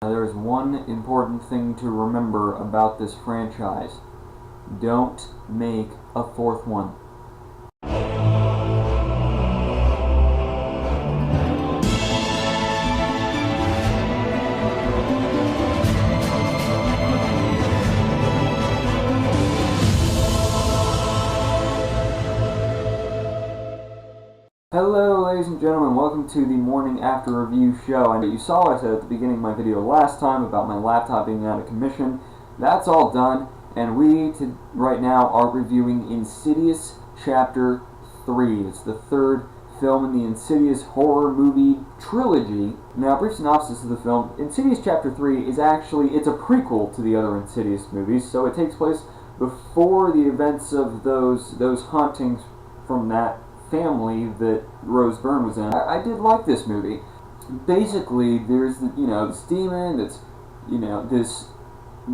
There is one important thing to remember about this franchise. Don't make a fourth one. Hello ladies and gentlemen, welcome to the Morning After Review show. And you saw what I said at the beginning of my video last time about my laptop being out of commission. That's all done, and we right now are reviewing Insidious Chapter 3. It's the third film in the Insidious horror movie trilogy. Now, brief synopsis of the film. Insidious Chapter 3 is actually, it's a prequel to the other Insidious movies, so it takes place before the events of those hauntings from that family that Rose Byrne was in. I did like this movie. Basically, there's this demon that's, this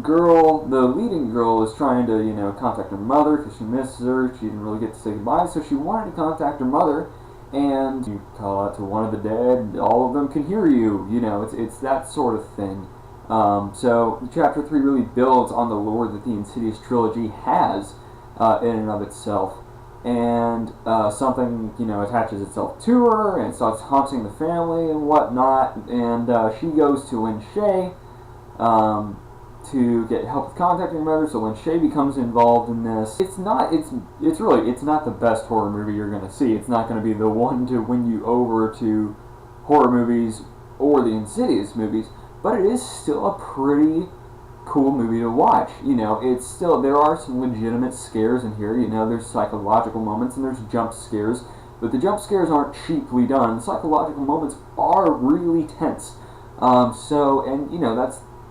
girl, the leading girl is trying to, contact her mother because she misses her. She didn't really get to say goodbye, so she wanted to contact her mother, and you call out to one of the dead, all of them can hear you. It's that sort of thing. So Chapter 3 really builds on the lore that the Insidious trilogy has in and of itself. And something, attaches itself to her and starts haunting the family and whatnot, and she goes to Lin Shaye to get help with contacting her mother, so Lin Shaye becomes involved in this. It's not the best horror movie you're going to see. It's not going to be the one to win you over to horror movies or the Insidious movies, but it is still a pretty cool movie to watch. It's still, there are some legitimate scares in here. There's psychological moments and there's jump scares, but the jump scares aren't cheaply done. The psychological moments are really tense. That's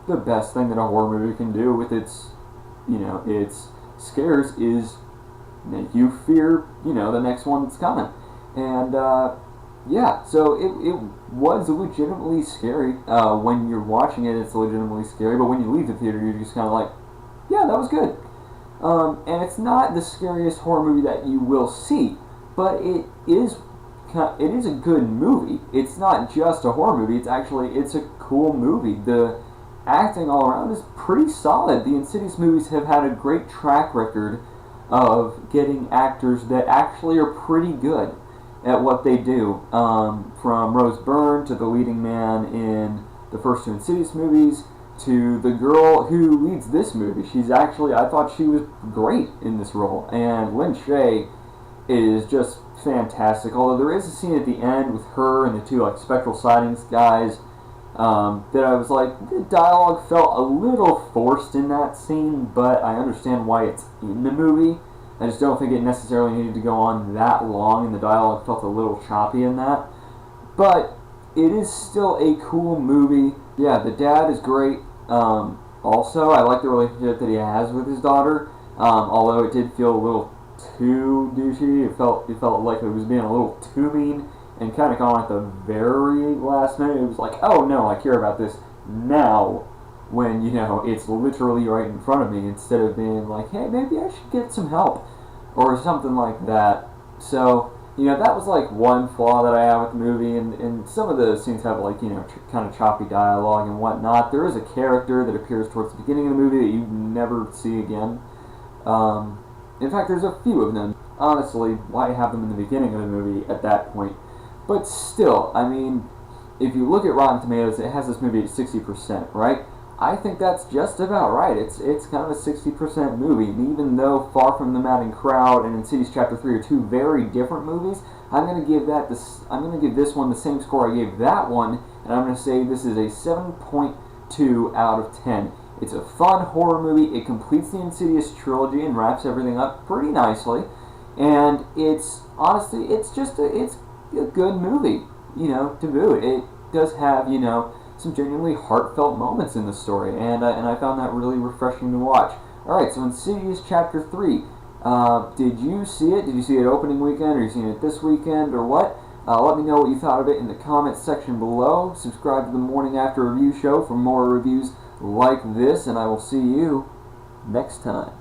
the best thing that a horror movie can do with its scares is make you fear, the next one that's coming. And so it was legitimately scary. When you're watching it, it's legitimately scary, but when you leave the theater, you're just kind of like, yeah, that was good. And it's not the scariest horror movie that you will see, but it is a good movie. It's not just a horror movie, it's a cool movie. The acting all around is pretty solid. The Insidious movies have had a great track record of getting actors that actually are pretty good at what they do, from Rose Byrne to the leading man in the first two Insidious movies to the girl who leads this movie. I thought she was great in this role, and Lin Shaye is just fantastic. Although there is a scene at the end with her and the two spectral sightings guys that I was like, the dialogue felt a little forced in that scene, but I understand why it's in the movie. I just don't think it necessarily needed to go on that long, and the dialogue felt a little choppy in that. But it is still a cool movie. Yeah, the dad is great. Also, I like the relationship that he has with his daughter, although it did feel a little too douchey. It felt like it was being a little too mean, and kind of gone at the very last minute. It was like, oh no, I care about this now, when, it's literally right in front of me, instead of being like, hey, maybe I should get some help, or something like that. So, that was like one flaw that I have with the movie, and some of the scenes have kind of choppy dialogue and whatnot. There is a character that appears towards the beginning of the movie that you never see again. In fact, there's a few of them. Honestly, why have them in the beginning of the movie at that point? But still, if you look at Rotten Tomatoes, it has this movie at 60%, right? I think that's just about right. It's kind of a 60% movie, and even though Far From the Madding Crowd and Insidious Chapter 3 are two very different movies, I'm going to give this one the same score I gave that one, and I'm going to say this is a 7.2 out of 10. It's a fun horror movie. It completes the Insidious trilogy and wraps everything up pretty nicely, and it's a good movie, to boot. It does have, some genuinely heartfelt moments in the story, and I found that really refreshing to watch. Alright, so Insidious Chapter 3. Did you see it? Did you see it opening weekend, or are you seeing it this weekend, or what? Let me know what you thought of it in the comments section below. Subscribe to the Morning After Review show for more reviews like this, and I will see you next time.